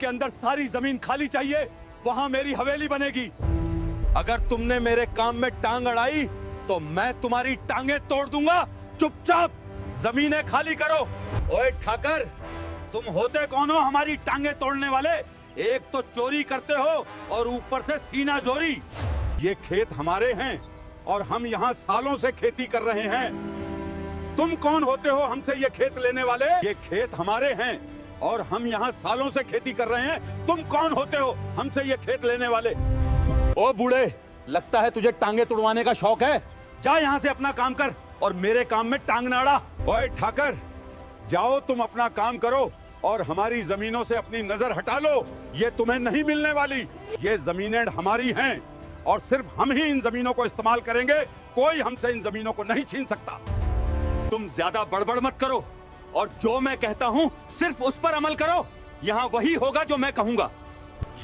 के अंदर सारी जमीन खाली चाहिए, वहां मेरी हवेली बनेगी। अगर तुमने मेरे काम में टांग अड़ाई तो मैं तुम्हारी टांगे तोड़ दूंगा। चुपचाप जमीनें खाली करो। ओए ठाकर, तुम होते कौन हो हमारी टांगे तोड़ने वाले? एक तो चोरी करते हो और ऊपर से सीना जोरी। ये खेत हमारे हैं और हम यहाँ सालों से खेती कर रहे हैं। तुम कौन होते हो हमसे ये खेत लेने वाले? ये खेत हमारे हैं और हम यहाँ सालों से खेती कर रहे हैं। तुम कौन होते हो हमसे ये खेत लेने वाले? ओ बूढ़े, लगता है तुझे टांगे तुड़वाने का शौक है। जा यहाँ से अपना काम कर और मेरे काम में टांग ना अड़ा। ओए ठाकर, जाओ तुम अपना काम करो और हमारी जमीनों से अपनी नजर हटा लो। ये तुम्हें नहीं मिलने वाली। ये जमीनें हमारी हैं और सिर्फ हम ही इन जमीनों को इस्तेमाल करेंगे। कोई हमसे इन जमीनों को नहीं छीन सकता। तुम ज्यादा बड़बड़ मत करो और जो मैं कहता हूँ सिर्फ उस पर अमल करो। यहाँ वही होगा जो मैं कहूँगा।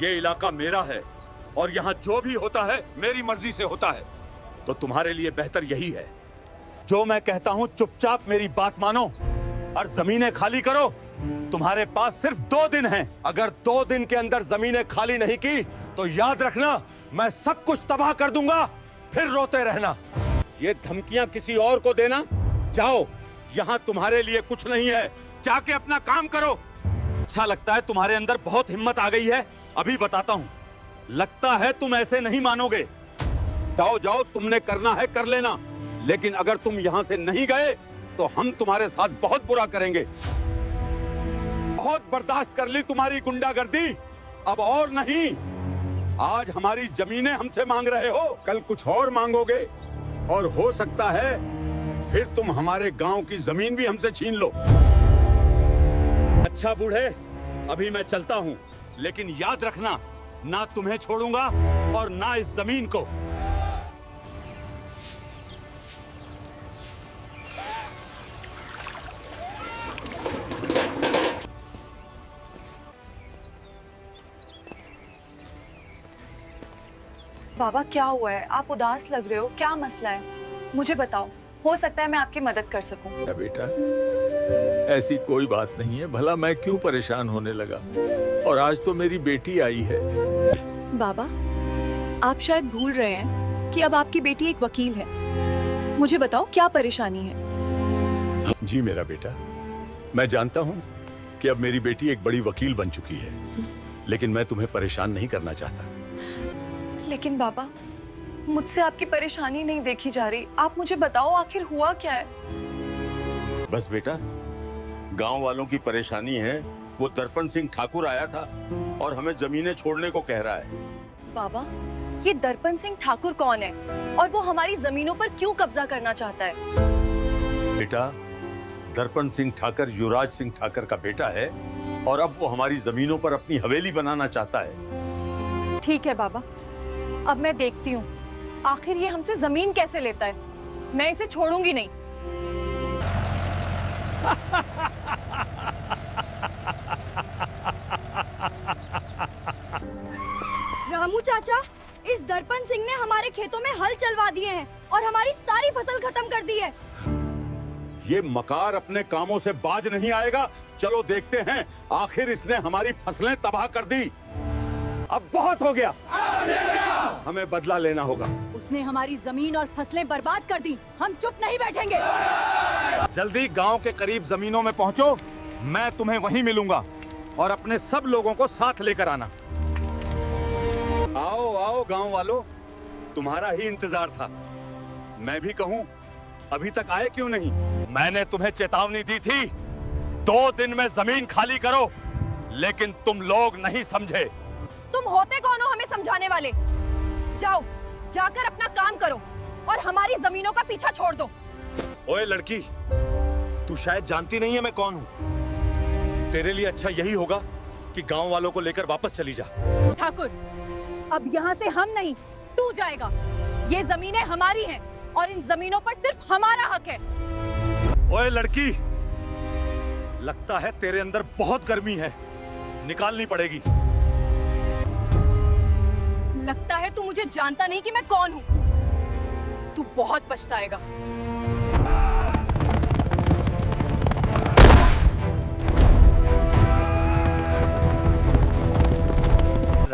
ये इलाका मेरा है और यहाँ जो भी होता है मेरी मर्जी से होता है। तो तुम्हारे लिए बेहतर यही है, जो मैं कहता हूँ चुपचाप मेरी बात मानो और जमीनें खाली करो। तुम्हारे पास सिर्फ 2 दिन हैं। अगर 2 दिन के अंदर जमीनें खाली नहीं की तो याद रखना, मैं सब कुछ तबाह कर दूंगा। फिर रोते रहना। ये धमकियां किसी और को देना। जाओ, यहाँ तुम्हारे लिए कुछ नहीं है। जाके अपना काम करो। अच्छा लगता है तुम्हारे अंदर बहुत हिम्मत आ गई है। अभी बताता हूँ। लगता है तुम ऐसे नहीं मानोगे। जाओ जाओ, तुमने करना है कर लेना, लेकिन अगर तुम यहाँ से नहीं गए तो हम तुम्हारे साथ बहुत बुरा करेंगे। बहुत बर्दाश्त कर ली तुम्हारी गुंडागर्दी, अब और नहीं। आज हमारी जमीनें हमसे मांग रहे हो, कल कुछ और मांगोगे और हो सकता है फिर तुम हमारे गांव की जमीन भी हमसे छीन लो। अच्छा बूढ़े, अभी मैं चलता हूँ, लेकिन याद रखना, ना तुम्हें छोड़ूंगा और ना इस जमीन को। बाबा क्या हुआ है? आप उदास लग रहे हो, क्या मसला है? मुझे बताओ, हो सकता है मैं आपकी मदद कर सकूं। बेटा, ऐसी कोई बात नहीं है। भला मैं क्यों परेशान होने लगा? और आज तो मेरी बेटी आई है। बाबा, आप शायद भूल रहे हैं कि अब आपकी बेटी एक वकील है। मुझे बताओ क्या परेशानी है? जी मेरा बेटा, मैं जानता हूँ कि अब मेरी बेटी एक बड़ी वकील बन चुकी है, लेकिन मैं तुम्हें परेशान नहीं करना चाहता। लेकिन बाबा, मुझसे आपकी परेशानी नहीं देखी जा रही। आप मुझे बताओ आखिर हुआ क्या है? बस बेटा, गांव वालों की परेशानी है। वो दर्पण सिंह ठाकुर आया था और हमें जमीनें छोड़ने को कह रहा है। बाबा, ये दर्पण सिंह ठाकुर कौन है और वो हमारी जमीनों पर क्यों कब्जा करना चाहता है? बेटा, दर्पण सिंह ठाकर युवराज सिंह ठाकर का बेटा है और अब वो हमारी जमीनों पर अपनी हवेली बनाना चाहता है। ठीक है बाबा, अब मैं देखती हूँ आखिर ये हमसे जमीन कैसे लेता है। मैं इसे छोड़ूंगी नहीं। रामू चाचा, इस दर्पण सिंह ने हमारे खेतों में हल चलवा दिए हैं और हमारी सारी फसल खत्म कर दी है। ये मकार अपने कामों से बाज नहीं आएगा। चलो देखते हैं, आखिर इसने हमारी फसलें तबाह कर दी। अब बहुत हो गया, हमें बदला लेना होगा। उसने हमारी जमीन और फसलें बर्बाद कर दी। हम चुप नहीं बैठेंगे। जल्दी गांव के करीब जमीनों में पहुंचो। मैं तुम्हें वहीं मिलूंगा और अपने सब लोगों को साथ लेकर आना। आओ आओ गांव वालों, तुम्हारा ही इंतजार था। मैं भी कहूं, अभी तक आए क्यों नहीं? मैंने तुम्हें चेतावनी दी थी, 2 दिन में जमीन खाली करो, लेकिन तुम लोग नहीं समझे। तुम होते कौन हो हमें समझाने वाले? जाओ, जाकर अपना काम करो और हमारी जमीनों का पीछा छोड़ दो। ओए लड़की, तू शायद जानती नहीं है मैं कौन हूँ। तेरे लिए अच्छा यही होगा कि गांव वालों को लेकर वापस चली जा। ठाकुर, अब यहाँ से हम नहीं, तू जाएगा। ये जमीनें हमारी हैं और इन जमीनों पर सिर्फ हमारा हक है। ओए लड़की, लगता है तेरे अंदर बहुत गर्मी है, निकालनी पड़ेगी। लगता है तू मुझे जानता नहीं कि मैं कौन हूँ। तू बहुत पछताएगा।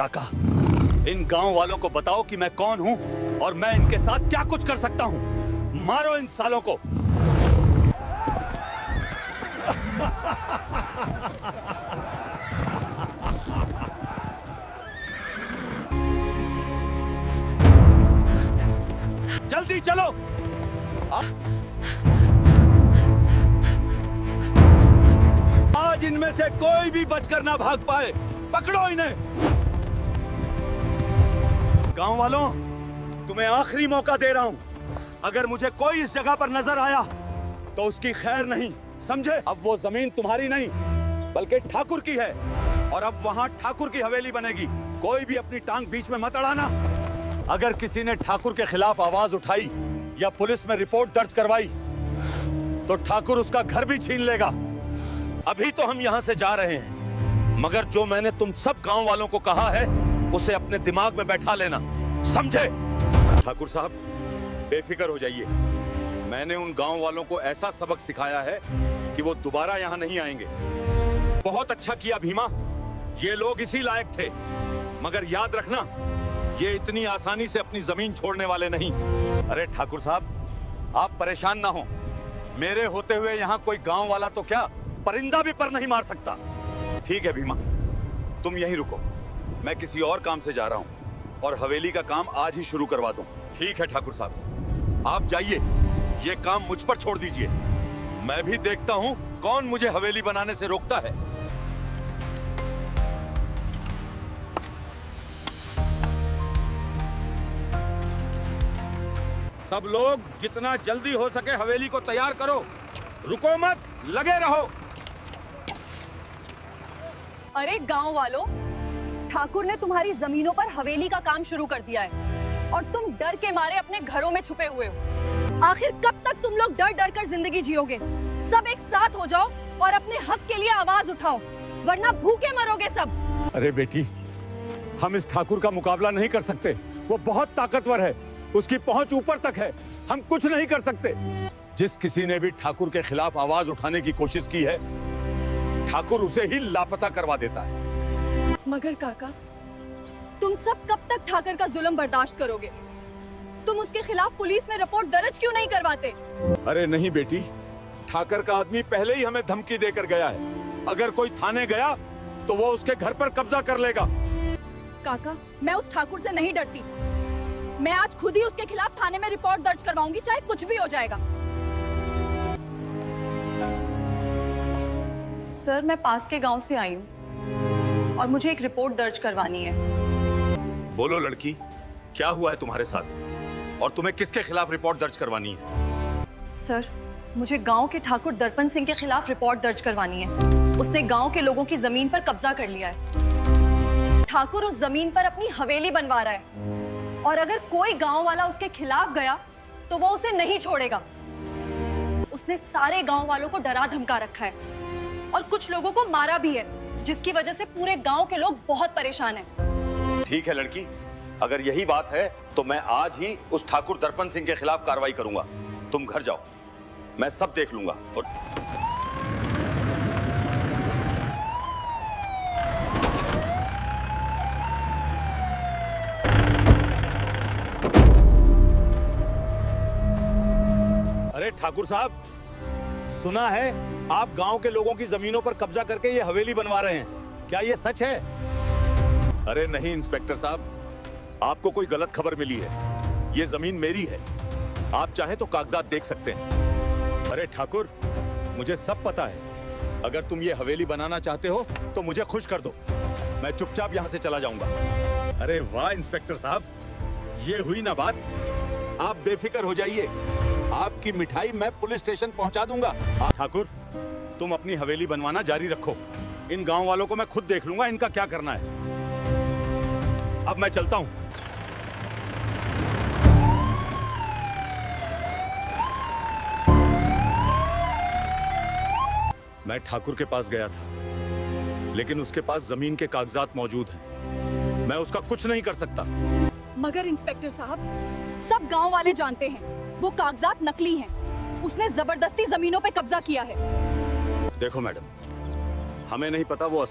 काका, इन गांव वालों को बताओ कि मैं कौन हूं और मैं इनके साथ क्या कुछ कर सकता हूं। मारो इन सालों को। जल्दी चलो। आज इनमें से कोई भी बचकर ना भाग पाए। पकड़ो इन्हें। गांव वालों, तुम्हें आखिरी मौका दे रहा हूं। अगर मुझे कोई इस जगह पर नजर आया तो उसकी खैर नहीं, समझे? अब वो जमीन तुम्हारी नहीं बल्कि ठाकुर की है और अब वहां ठाकुर की हवेली बनेगी। कोई भी अपनी टांग बीच में मत अड़ाना। अगर किसी ने ठाकुर के खिलाफ आवाज उठाई या पुलिस में रिपोर्ट दर्ज करवाई तो ठाकुर उसका घर भी छीन लेगा। अभी तो हम यहाँ से जा रहे हैं, मगर जो मैंने तुम सब गांव वालों को कहा है उसे अपने दिमाग में बैठा लेना, समझे? ठाकुर साहब, बेफिक्र हो जाइए। मैंने उन गांव वालों को ऐसा सबक सिखाया है कि वो दोबारा यहाँ नहीं आएंगे। बहुत अच्छा किया भीमा, ये लोग इसी लायक थे, मगर याद रखना ये इतनी आसानी से अपनी जमीन छोड़ने वाले नहीं। अरे ठाकुर साहब, आप परेशान ना हो। मेरे होते हुए यहाँ कोई गांव वाला तो क्या, परिंदा भी पर नहीं मार सकता। ठीक है भीमा, तुम यहीं रुको, मैं किसी और काम से जा रहा हूँ और हवेली का काम आज ही शुरू करवा दूं। ठीक है ठाकुर साहब, आप जाइए, ये काम मुझ पर छोड़ दीजिए। मैं भी देखता हूँ कौन मुझे हवेली बनाने से रोकता है। सब लोग जितना जल्दी हो सके हवेली को तैयार करो। रुको मत, लगे रहो। अरे गांव वालों, ठाकुर ने तुम्हारी जमीनों पर हवेली का काम शुरू कर दिया है और तुम डर के मारे अपने घरों में छुपे हुए हो। आखिर कब तक तुम लोग डर डर कर जिंदगी जियोगे? सब एक साथ हो जाओ और अपने हक के लिए आवाज उठाओ, वरना भूखे मरोगे सब। अरे बेटी, हम इस ठाकुर का मुकाबला नहीं कर सकते। वो बहुत ताकतवर है, उसकी पहुंच ऊपर तक है। हम कुछ नहीं कर सकते। जिस किसी ने भी ठाकुर के खिलाफ आवाज उठाने की कोशिश की है, ठाकुर उसे ही लापता करवा देता है। मगर काका, तुम सब कब तक ठाकुर का जुल्म बर्दाश्त करोगे? तुम उसके खिलाफ पुलिस में रिपोर्ट दर्ज क्यों नहीं करवाते? अरे नहीं बेटी, ठाकुर का आदमी पहले ही हमें धमकी देकर गया है। अगर कोई थाने गया तो वो उसके घर पर कब्जा कर लेगा। काका, मैं उस ठाकुर से नहीं डरती। मैं आज खुद ही उसके खिलाफ थाने में रिपोर्ट दर्ज करवाऊंगी, चाहे कुछ भी हो जाएगा। सर, मैं पास के गांव से आई हूँ और मुझे एक रिपोर्ट दर्ज करवानी है। बोलो लड़की, क्या हुआ है तुम्हारे साथ और तुम्हें किसके खिलाफ रिपोर्ट दर्ज करवानी है? सर, मुझे गांव के ठाकुर दर्पण सिंह के खिलाफ रिपोर्ट दर्ज करवानी है। उसने गांव के लोगों की जमीन पर कब्जा कर लिया है। ठाकुर उस जमीन पर अपनी हवेली बनवा रहा है और अगर कोई गांव वाला उसके खिलाफ गया तो वो उसे नहीं छोड़ेगा। उसने सारे गांव वालों को डरा धमका रखा है और कुछ लोगों को मारा भी है, जिसकी वजह से पूरे गांव के लोग बहुत परेशान हैं। ठीक है लड़की, अगर यही बात है तो मैं आज ही उस ठाकुर दर्पण सिंह के खिलाफ कार्रवाई करूंगा। तुम घर जाओ, मैं सब देख लूंगा। और अरे ठाकुर साहब, सुना है आप गांव के लोगों की जमीनों पर कब्जा करके ये हवेली बनवा रहे हैं, क्या ये सच है? अरे नहीं इंस्पेक्टर साहब, आपको कोई गलत खबर मिली है। ये जमीन मेरी है, आप चाहें तो कागजात देख सकते हैं। अरे ठाकुर, मुझे सब पता है। अगर तुम ये हवेली बनाना चाहते हो तो मुझे खुश कर दो, मैं चुपचाप यहाँ से चला जाऊंगा। अरे वाह इंस्पेक्टर साहब, ये हुई ना बात। आप बेफिक्र हो जाइए, आपकी मिठाई मैं पुलिस स्टेशन पहुंचा दूंगा। ठाकुर, तुम अपनी हवेली बनवाना जारी रखो। इन गांव वालों को मैं खुद देख लूंगा इनका क्या करना है। अब मैं चलता हूं। मैं ठाकुर के पास गया था, लेकिन उसके पास जमीन के कागजात मौजूद हैं। मैं उसका कुछ नहीं कर सकता। मगर इंस्पेक्टर साहब, सब गांव वाले जानते हैं वो कागजात नकली हैं। उसने जबरदस्ती जमीनों पे कब्जा किया है। देखो मैडम, हमें नहीं पता वो